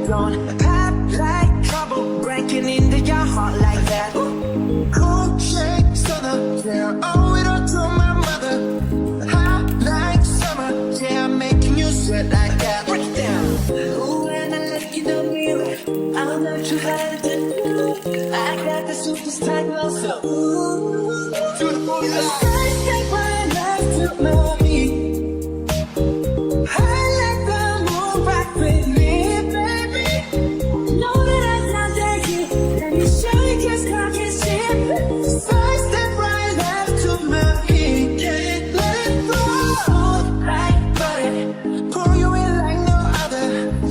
Don't pop like trouble breaking into your heart like that. Cold shake stunner, yeah, owe it all to my mother. Hot like summer, yeah, I'm making you sweat like that. Break it down. Ooh, when I look in the mirror, I'm not too hard to do. I got the superstar glow, so ooh, to the booty. The sky step right left to my feet. I let the moon rock with me, baby. Know that I'm not dating. Let me show you just cock and shit. Sky step right left to my feet. Can't let it go. Like butter, pour you in like no other.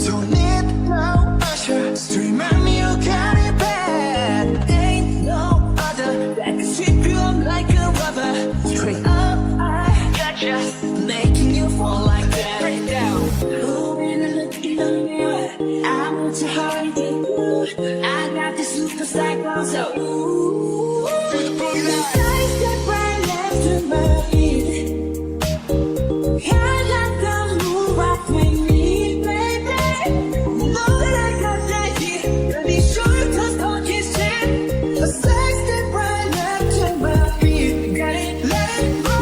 Don't need no usher. Stream at me, you got it bad. Ain't no other that can sweep you up like a rubber. Straight up, I gotcha, making you fall like that. Break it down. Ooh, when I look in the mirror, I'm not too hard to do. I got this superstar glow, so ooh, the sky step right left to my feet. I got the moon rock with me, baby. Know that I got that heat. Let me show you 'cause talk is shit. The sky step right left to my feet. Got it, let it go.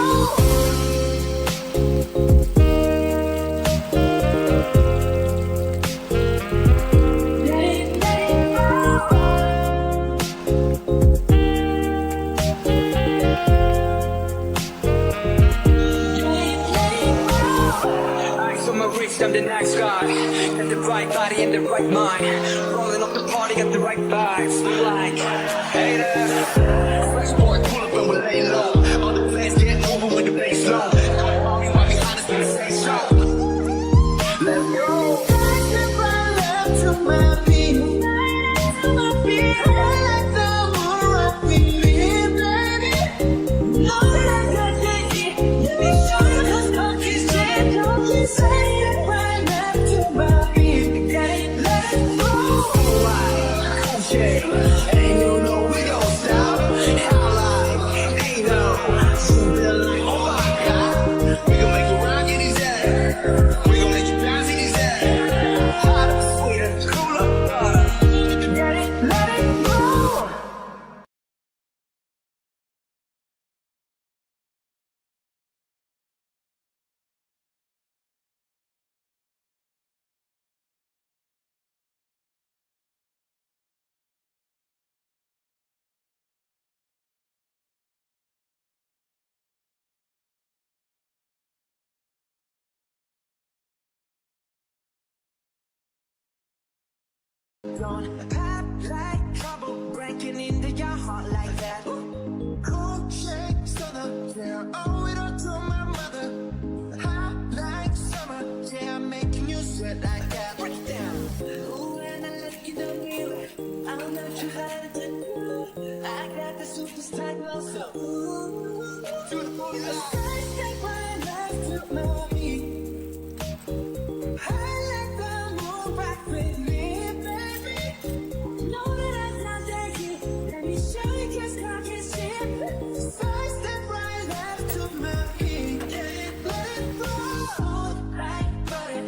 Let it go. Ice on my wrist, I'm the nice guy. Got the right body and the right mind. Rolling up the party, got the right vibes. Like, hey there. Fresh boy, pull up and we'll lay low. All the plans get moving with the bass low. Come on, me, while we honest in the same show. Let's go. I step right left to my feet. To my feet. I let the moon rock with me, baby. Know that I got that heat. Let me show you 'cause talk is shit. Don't you say it right left to my feet. Got it, let it go. Cool shit. And you know we don't stop. How like, ain't no. Something like, oh my God. We gon' make you rock in his ass. We gon' make you bounce in his ass. Hot, sweet, cool up. Got it, let it go. Don't pop like trouble breaking into your heart like that. Cold shake stunner, yeah, owe it all to my mother. Hot like summer, yeah, I'm making you sweat like that. Break it down. Ooh, when I look in the mirror, I'm not too hard to do. I got the superstar glow, so ooh, to the booty. The sky step right left to my feet. I let the moon rock with me, baby. Know that I'm not that heat. Let me show you 'cause cock is shit. Side step right left to my feet. Let it go. Like butter,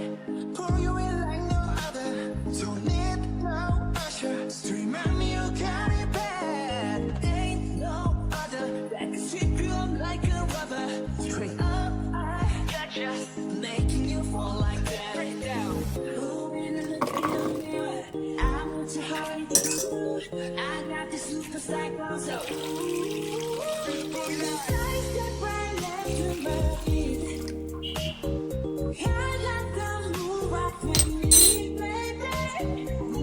pour you in like no other. Don't need no usher. Stream at me, you got it bad. Ain't no other that can sweep you up like a rubber. Straight up, I gotcha, making you fall like that. Break it down. Ooh, when I look in the mirror, I'm not too hard to do. I got this superstar glow, so ooh, the sky step right left to my feet. I got the moon rock with me, baby.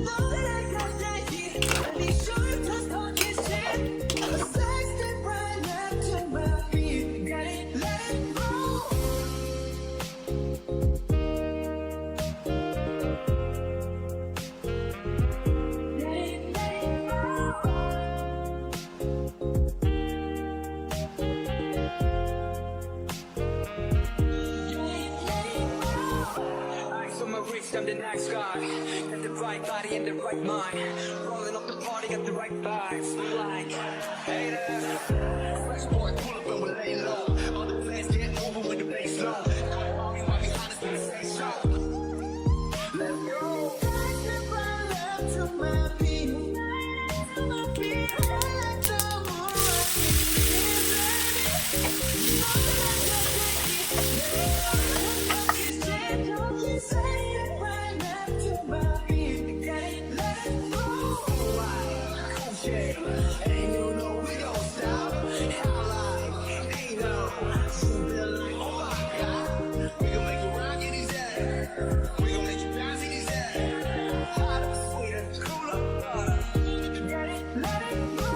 Know that I got that heat. Let me show you 'cause talk is shit. The sky step right left to my feet. Got it, let it go. Let it I'm the nice guy. Got the right body and the right mind. Rolling up the party, got the right vibes. Like, hey there. Fresh boy, pull up and we'll lay low. All the plans get moving with the bass low. Come on, me, while we honest in the same show. Let's go. my feet. To my feet. Like the moon rocking me, baby. You know that I can't take it. Don't you say it right back to my feet. Let it go. Okay. Ain't no we gon' stop. How like ain't no. Feel like oh my God. We gon' make you rock in these ass. We gon' make you bounce in these ass. Hotter, sweeter, cooler. Let it go.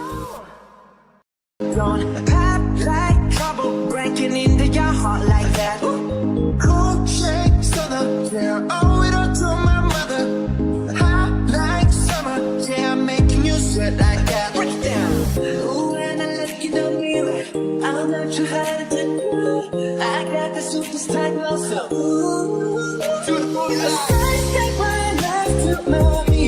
Don't pop like trouble breaking into your heart like that. Cool shakes on the floor, owe it all to my mother. Hot like summer, yeah, I'm making you sweat like that. Break it down. Ooh, when I look in the mirror, I'm not too hard to do. I got the superstar glow, so ooh. It's a step right back to my feet.